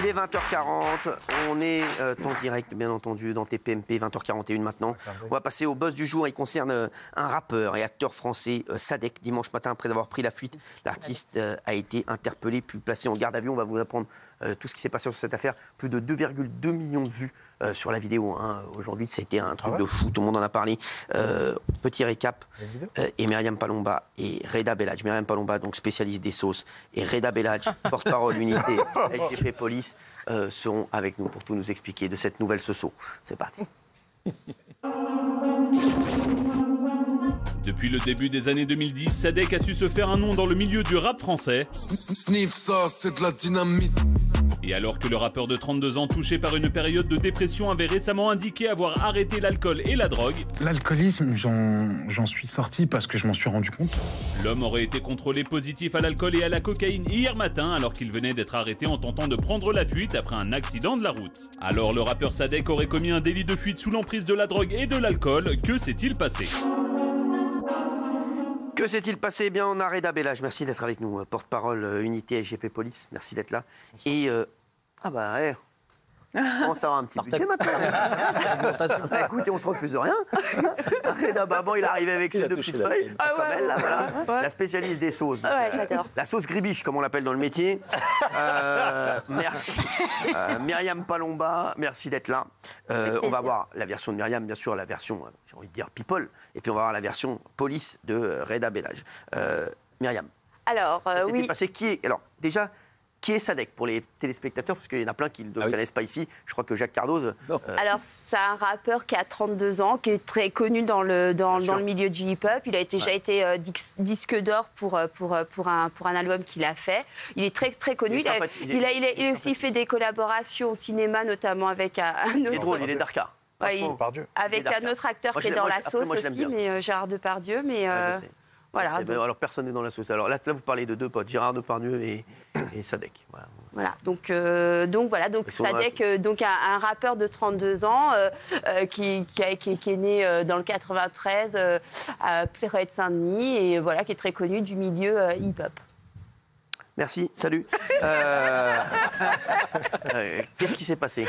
Il est 20h40, on est en direct bien entendu dans TPMP, 20h41 maintenant. On va passer au buzz du jour, il concerne un rappeur et acteur français, Sadek. Dimanche matin, après avoir pris la fuite, l'artiste a été interpellé puis placé en garde à vue. On va vous apprendre tout ce qui s'est passé sur cette affaire. Plus de 2,2 millions de vues sur la vidéo. Hein. Aujourd'hui, c'était un truc de fou, tout le monde en a parlé. Petit récap, et Myriam Palomba et Reda Bellage. Myriam Palomba, donc spécialiste des sauces, et Reda Bellage, porte-parole unité SGP Police, seront avec nous pour tout nous expliquer de cette nouvelle Soso. C'est parti. Depuis le début des années 2010, Sadek a su se faire un nom dans le milieu du rap français. Sniff, ça, c'est de la dynamite. Et alors que le rappeur de 32 ans touché par une période de dépression avait récemment indiqué avoir arrêté l'alcool et la drogue, l'alcoolisme, j'en suis sorti parce que je m'en suis rendu compte. L'homme aurait été contrôlé positif à l'alcool et à la cocaïne hier matin alors qu'il venait d'être arrêté en tentant de prendre la fuite après un accident de la route. Alors le rappeur Sadek aurait commis un délit de fuite sous l'emprise de la drogue et de l'alcool. Que s'est-il passé ? Que s'est-il passé ? Eh bien, on a Reda Bellage. Merci d'être avec nous, porte-parole unité SGP Police. Merci d'être là. Et on commence à avoir un petit budget maintenant. Écoutez, on se refuse rien. Reda Baban, il est arrivé avec ses deux petites feuilles. Comme elle, là, voilà. La spécialiste des sauces. Ouais, j'adore. La sauce gribiche, comme on l'appelle dans le métier. Merci. Myriam Palomba, merci d'être là. On va voir la version de Myriam, bien sûr, la version, j'ai envie de dire, people. Et puis on va voir la version police de Reda Bellage. Myriam. Alors, oui. Passé, alors, déjà, qui est Sadek pour les téléspectateurs? Parce qu'il y en a plein qui ne le connaissent pas ici. Je crois que Jacques Cardoz... Alors, c'est un rappeur qui a 32 ans, qui est très connu dans le milieu du hip-hop. Il a déjà été disque d'or pour un album qu'il a fait. Il est très, très connu. Il a aussi fait des collaborations au cinéma, notamment avec un autre... Il est drôle, il est darka. Avec un autre acteur qui est dans la sauce aussi, mais Gérard Depardieu. Mais... Voilà, alors personne n'est dans la sauce. Alors là, vous parlez de deux potes, Gérard Depardieu et Sadek. Voilà, donc Sadek, donc un rappeur de 32 ans qui est né dans le 93 à Pléré de Saint-Denis et voilà, qui est très connu du milieu hip-hop. Merci, salut. Qu'est-ce qui s'est passé ?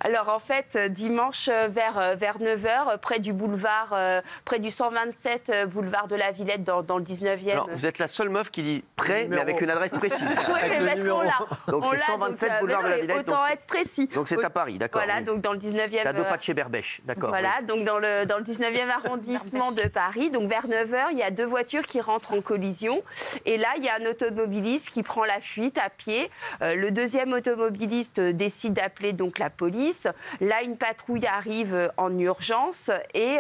Alors en fait, dimanche vers 9h, près du boulevard, près du 127 boulevard de la Villette dans le 19e. Alors, vous êtes la seule meuf qui dit près, mais avec une adresse précise. Oui, mais parce qu'on l'a. Donc c'est 127 boulevard de la Villette. Autant être précis. Donc c'est à Paris, d'accord. Voilà, donc dans le 19e... C'est à deux pas de chez Berbèche, d'accord. Voilà, donc dans le 19e arrondissement de Paris. Donc vers 9h, il y a deux voitures qui rentrent en collision. Et là, il y a un automobiliste qui prend la fuite à pied. Le deuxième automobiliste décide d'appeler donc la police. Là, une patrouille arrive en urgence et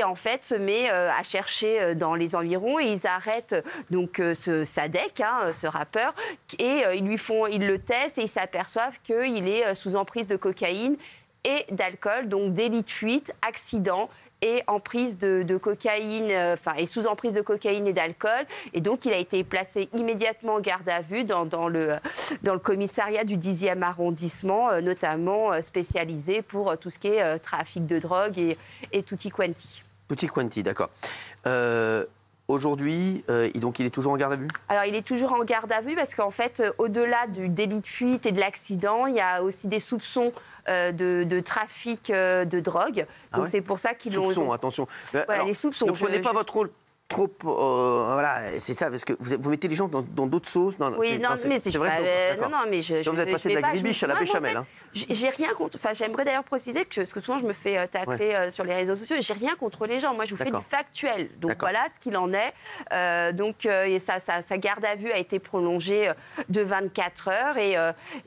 en fait se met à chercher dans les environs et ils arrêtent donc ce Sadek, ce rappeur, et ils le testent et ils s'aperçoivent qu'il est sous emprise de cocaïne et d'alcool, donc délit de fuite, accident et emprise de cocaïne, et sous emprise de cocaïne et d'alcool. Et donc, il a été placé immédiatement en garde à vue dans le commissariat du 10e arrondissement, notamment spécialisé pour tout ce qui est trafic de drogue et tutti quanti. Tutti quanti, d'accord. Aujourd'hui, donc il est toujours en garde à vue ? Alors, il est toujours en garde à vue parce qu'en fait, au-delà du délit de fuite et de l'accident, il y a aussi des soupçons de trafic de drogue. Donc, c'est pour ça qu'ils l'ont... Soupçons, attention. Voilà, alors, les soupçons. Ne prenez pas votre rôle trop... voilà, c'est ça, parce que vous mettez les gens dans d'autres sauces. Oui, non, mais c'est vrai. Non, mais je vous êtes passé de la gribiche à la béchamel. J'ai rien contre... Enfin, j'aimerais d'ailleurs préciser que souvent, je me fais tacler sur les réseaux sociaux. J'ai rien contre les gens. Moi, je vous fais du factuel. Donc, voilà ce qu'il en est. Donc, sa garde à vue a été prolongée de 24 heures.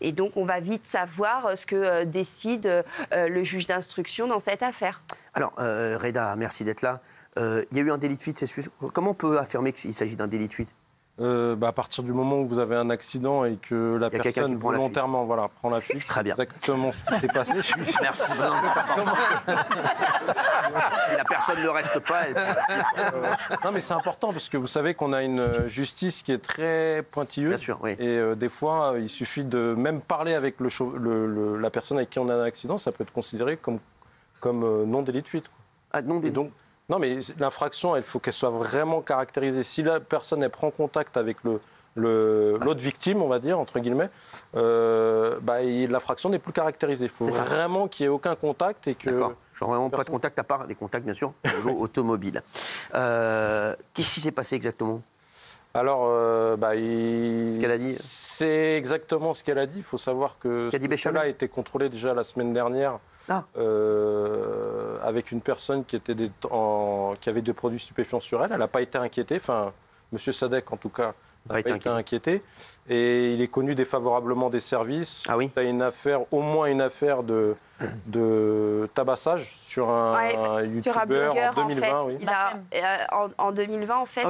Et donc, on va vite savoir ce que décide le juge d'instruction dans cette affaire. Alors, Reda, merci d'être là. Il y a eu un délit de fuite, c'est sûr. Comment on peut affirmer qu'il s'agit d'un délit de fuite ? À partir du moment où vous avez un accident et que la personne volontairement prend la fuite, très bien. C'est exactement ce qui s'est passé. Merci. Si la personne ne reste pas, elle... Non, mais c'est important parce que vous savez qu'on a une justice qui est très pointilleuse. Bien sûr, oui. Et des fois, il suffit de même parler avec la personne avec qui on a un accident, ça peut être considéré comme non délit de fuite. Ah, non délit. Non, mais l'infraction, il faut qu'elle soit vraiment caractérisée. Si la personne elle prend contact avec l'autre victime, on va dire, entre guillemets, l'infraction n'est plus caractérisée. Il faut vraiment qu'il n'y ait aucun contact et que... D'accord. Genre vraiment pas de contact à part des contacts, bien sûr, au niveau automobile. Qu'est-ce qui s'est passé exactement? Alors, ce qu'elle a dit. C'est exactement ce qu'elle a dit. Il faut savoir que cela a été contrôlé déjà la semaine dernière avec une personne qui avait des produits stupéfiants sur elle. Elle n'a pas été inquiétée. Enfin, M. Sadek, en tout cas, n'a pas été inquiété. Et il est connu défavorablement des services. Ah oui. Il y a au moins une affaire de tabassage sur un youtubeur en 2020. En fait, en 2020, en fait,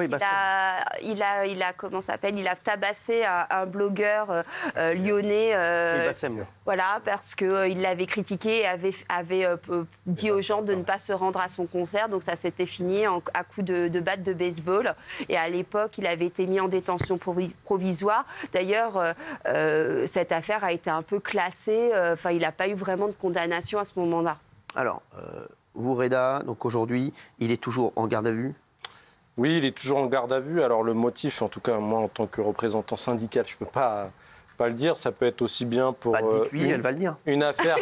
il a comment s'appelle, il a tabassé un blogueur lyonnais. Voilà, parce qu'il l'avait critiqué et avait dit aux gens de ne pas se rendre à son concert. Donc ça s'était fini à coups de batte de baseball. Et à l'époque, il avait été mis en détention provisoire. D'ailleurs, cette affaire a été un peu classée. Enfin, il n'a pas eu vraiment de condamnation à ce moment-là. Alors, vous, Reda, donc aujourd'hui, il est toujours en garde à vue? Oui, il est toujours en garde à vue. Alors le motif, en tout cas, moi, en tant que représentant syndical, je ne peux pas le dire. Ça peut être aussi bien pour dites-lui, elle va le dire. Une affaire.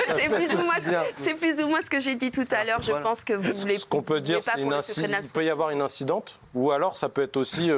C'est plus ou moins ce que j'ai dit tout à l'heure. Je pense que vous voulez. Ce qu'on peut dire, c'est il peut y avoir une incidente, ou alors ça peut être aussi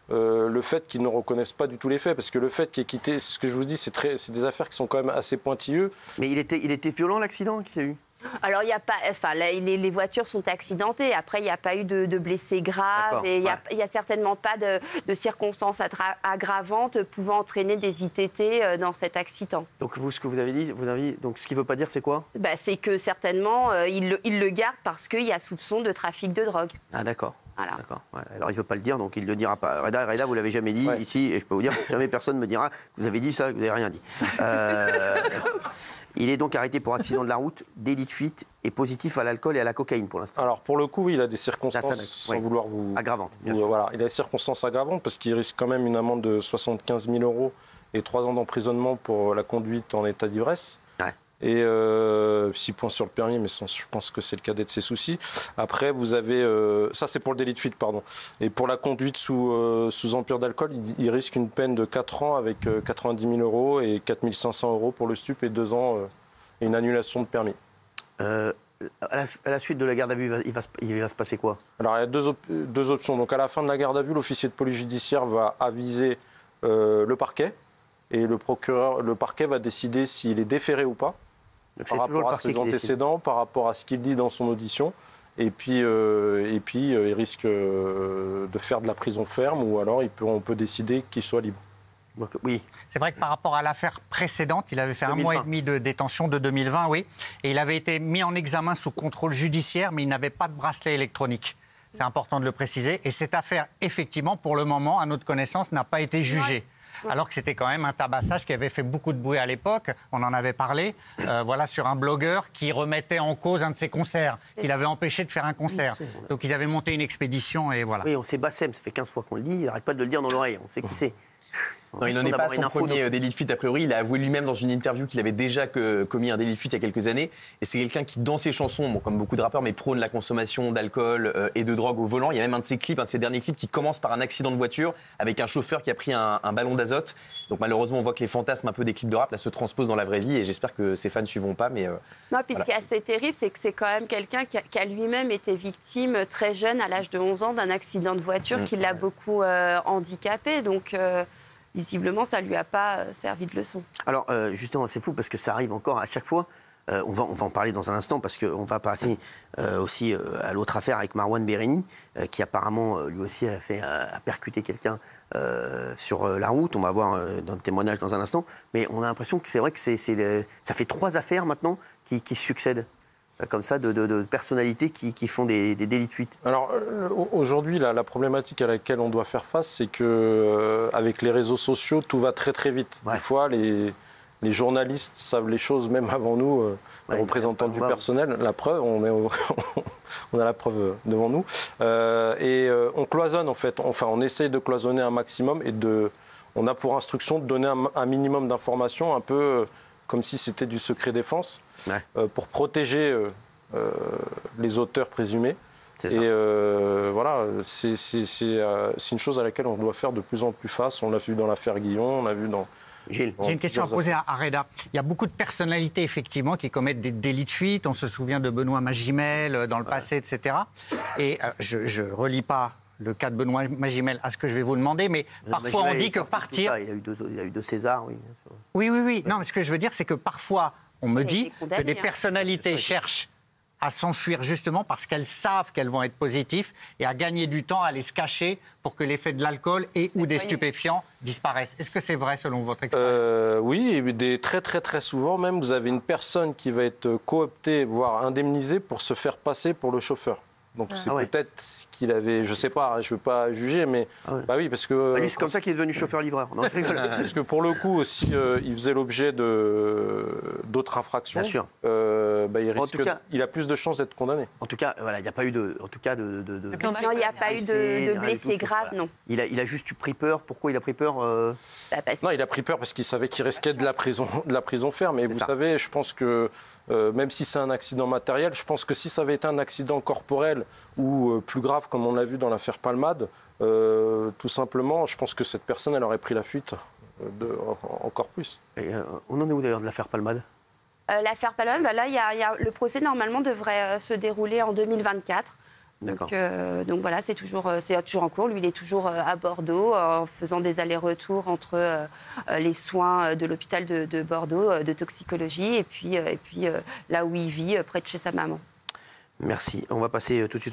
le fait qu'ils ne reconnaissent pas du tout les faits, parce que le fait qu'il ait quitté, ce que je vous dis, c'est des affaires qui sont quand même assez pointilleuses. Mais il était violent, l'accident qu'il y a eu? Alors, il y a pas, enfin, les voitures sont accidentées. Après, il n'y a pas eu de blessés graves. Et il n'y a certainement pas de circonstances aggravantes pouvant entraîner des ITT dans cet accident. Donc, vous, ce que vous avez dit, donc, ce qui ne veut pas dire, c'est quoi? C'est que certainement, il le garde parce qu'il y a soupçon de trafic de drogue. Ah, d'accord. Voilà. D'accord. Ouais. Alors, il ne veut pas le dire, donc il ne le dira pas. Reda, vous ne l'avez jamais dit ici, et je peux vous dire, jamais personne ne me dira que vous avez dit ça, que vous n'avez rien dit. Il est donc arrêté pour accident de la route, délit de fuite et positif à l'alcool et à la cocaïne pour l'instant. Alors, pour le coup, il a des circonstances, sans vouloir vous... aggravantes, bien sûr. Voilà, il a des circonstances aggravantes parce qu'il risque quand même une amende de 75 000 € et 3 ans d'emprisonnement pour la conduite en état d'ivresse. Et 6 points sur le permis, mais je pense que c'est le cadet de ses soucis. Après, vous avez... ça, c'est pour le délit de fuite, pardon. Et pour la conduite sous empire d'alcool, il risque une peine de 4 ans avec 90 000 € et 4 500 € pour le stup et 2 ans et une annulation de permis. À la suite de la garde à vue, il va se passer quoi? Alors, il y a deux options. Donc, à la fin de la garde à vue, l'officier de police judiciaire va aviser le parquet. Et le parquet va décider s'il est déféré ou pas. Donc, par rapport à ses antécédents, par rapport à ce qu'il dit dans son audition. Et puis il risque de faire de la prison ferme ou alors on peut décider qu'il soit libre. Donc, oui. C'est vrai que par rapport à l'affaire précédente, il avait fait 1 mois et demi de détention de 2020, oui. Et il avait été mis en examen sous contrôle judiciaire, mais il n'avait pas de bracelet électronique. C'est important de le préciser. Et cette affaire, effectivement, pour le moment, à notre connaissance, n'a pas été jugée. Alors que c'était quand même un tabassage qui avait fait beaucoup de bruit à l'époque. On en avait parlé, sur un blogueur qui remettait en cause un de ses concerts, qu'il avait empêché de faire un concert. Donc ils avaient monté une expédition et voilà. Oui, on sait Bassem, ça fait 15 fois qu'on le dit, il n'arrête pas de le dire dans l'oreille, on sait qui c'est. Non, il n'en est pas à son premier délit de fuite, a priori. Il a avoué lui-même dans une interview qu'il avait déjà commis un délit de fuite il y a quelques années. Et c'est quelqu'un qui, dans ses chansons, comme beaucoup de rappeurs, mais prône la consommation d'alcool et de drogue au volant. Il y a même un de ses derniers clips qui commence par un accident de voiture avec un chauffeur qui a pris un ballon d'azote. Donc malheureusement, on voit que les fantasmes un peu des clips de rap là, se transposent dans la vraie vie. Et j'espère que ses fans ne suivront pas. Mais non, puis ce qui est assez terrible, c'est que c'est quand même quelqu'un qui a lui-même été victime très jeune, à l'âge de 11 ans, d'un accident de voiture qui l'a beaucoup handicapé. Donc... visiblement, ça ne lui a pas servi de leçon. Alors, justement, c'est fou parce que ça arrive encore à chaque fois. On va en parler dans un instant parce qu'on va passer aussi à l'autre affaire avec Marwan Béréni, qui apparemment, lui aussi, a percuté quelqu'un sur la route. On va voir dans le témoignage dans un instant. Mais on a l'impression que c'est vrai que ça fait 3 affaires maintenant qui succèdent. Comme ça, de personnalités qui font des délits de fuite. Alors, aujourd'hui, la problématique à laquelle on doit faire face, c'est qu'avec les réseaux sociaux, tout va très, très vite. Des fois, les journalistes savent les choses même avant nous, les représentants du personnel. La preuve, on a la preuve devant nous. Et on cloisonne, en fait. Enfin, on essaye de cloisonner un maximum et on a pour instruction de donner un minimum d'informations, un peu... comme si c'était du secret défense, pour protéger les auteurs présumés. voilà, c'est une chose à laquelle on doit faire de plus en plus face. On l'a vu dans l'affaire Guillon, on l'a vu dans... Gilles. J'ai une question à poser à Reda. Il y a beaucoup de personnalités, effectivement, qui commettent des délits de fuite. On se souvient de Benoît Magimel dans le passé, etc. Et je ne relie pas le cas de Benoît Magimel à ce que je vais vous demander, mais parfois on dit que partir... Il a eu deux Césars, oui. Oui. Non, mais ce que je veux dire, c'est que parfois, on me dit que des personnalités cherchent à s'enfuir justement parce qu'elles savent qu'elles vont être positives et à gagner du temps, à aller se cacher pour que l'effet de l'alcool ou des stupéfiants disparaissent. Est-ce que c'est vrai selon votre expérience? Oui, et très souvent même, vous avez une personne qui va être cooptée, voire indemnisée pour se faire passer pour le chauffeur. Donc c'est peut-être qu'il avait, je sais pas, je ne veux pas juger, mais bah oui, parce que c'est comme ça qu'il est devenu chauffeur-livreur. Parce que pour le coup aussi, il faisait l'objet d'autres infractions. Bien sûr. Il risque, il a plus de chances d'être condamné. En tout cas, voilà, il n'y a pas eu de, en tout cas Non, il n'y a pas eu de blessés graves, non. Il a juste pris peur. Pourquoi il a pris peur Non, il a pris peur parce qu'il savait qu'il risquait de la prison ferme. Et vous savez, je pense que même si c'est un accident matériel, je pense que si ça avait été un accident corporel ou plus grave, comme on l'a vu dans l'affaire Palmade, tout simplement, je pense que cette personne, elle aurait pris la fuite encore plus. Et, on en est où d'ailleurs de l'affaire Palmade? L'affaire Palmade, là, le procès normalement devrait se dérouler en 2024. Donc voilà, c'est toujours en cours. Lui, il est toujours à Bordeaux, en faisant des allers-retours entre les soins de l'hôpital de Bordeaux, de toxicologie, et puis là où il vit, près de chez sa maman. Merci. On va passer tout de suite